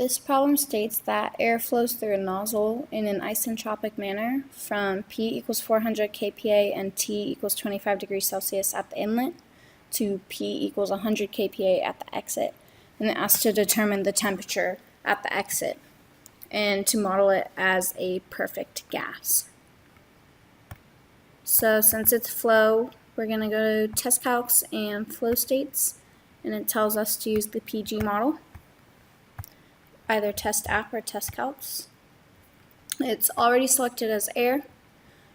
This problem states that air flows through a nozzle in an isentropic manner from P equals 400 kPa and T equals 25 degrees Celsius at the inlet to P equals 100 kPa at the exit. And it asks to determine the temperature at the exit and to model it as a perfect gas. So since it's flow, we're going to go to test calcs and flow states, and it tells us to use the PG model, either test app or test calcs. It's already selected as air,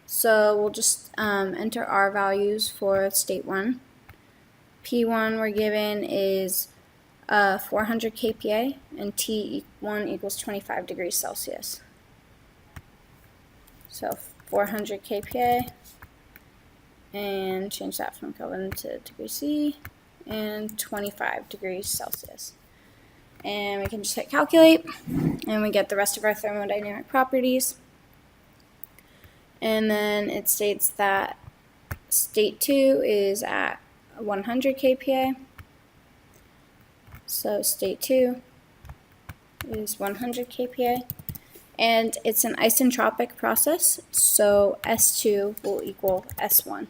so we'll just enter our values for state 1. P1 we're given is 400 kPa and T1 equals 25 degrees Celsius. So 400 kPa, and change that from Kelvin to degrees C, and 25 degrees Celsius. And we can just hit calculate, and we get the rest of our thermodynamic properties. And then it states that state 2 is at 100 kPa. So state 2 is 100 kPa. And it's an isentropic process, so S2 will equal S1.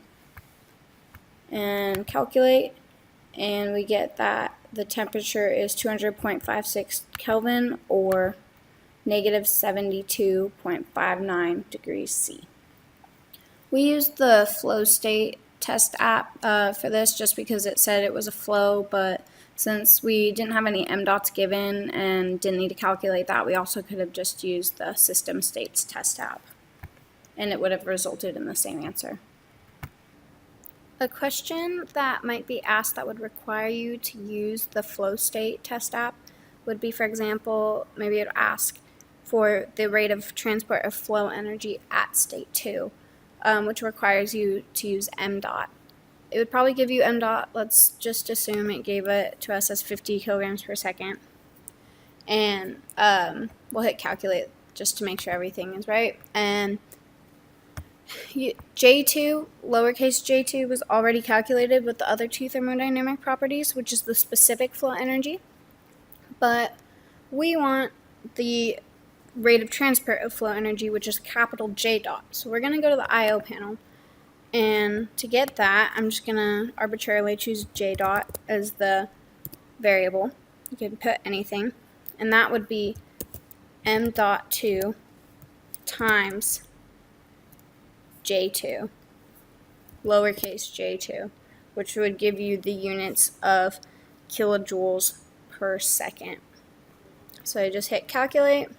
And calculate, and we get that the temperature is 200.56 Kelvin, or negative 72.59 degrees C. We used the flow state test app for this just because it said it was a flow, but since we didn't have any MDOTs given and didn't need to calculate that, we also could have just used the system states test app, and it would have resulted in the same answer. A question that might be asked that would require you to use the flow state test app would be, for example, maybe it would ask for the rate of transport of flow energy at state 2, which requires you to use MDOT. It would probably give you MDOT. Let's just assume it gave it to us as 50 kilograms per second. And we'll hit calculate just to make sure everything is right. And J2, lowercase j2, was already calculated with the other two thermodynamic properties, which is the specific flow energy. But we want the rate of transport of flow energy, which is capital J dot. So we're going to go to the I/O panel. And to get that, I'm just going to arbitrarily choose J dot as the variable. You can put anything. And that would be M dot 2 times J2, lowercase j2, which would give you the units of kilojoules per second. So I just hit calculate,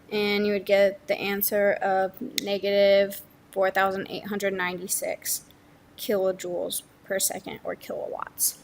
and you would get the answer of negative 4,896 kilojoules per second, or kilowatts.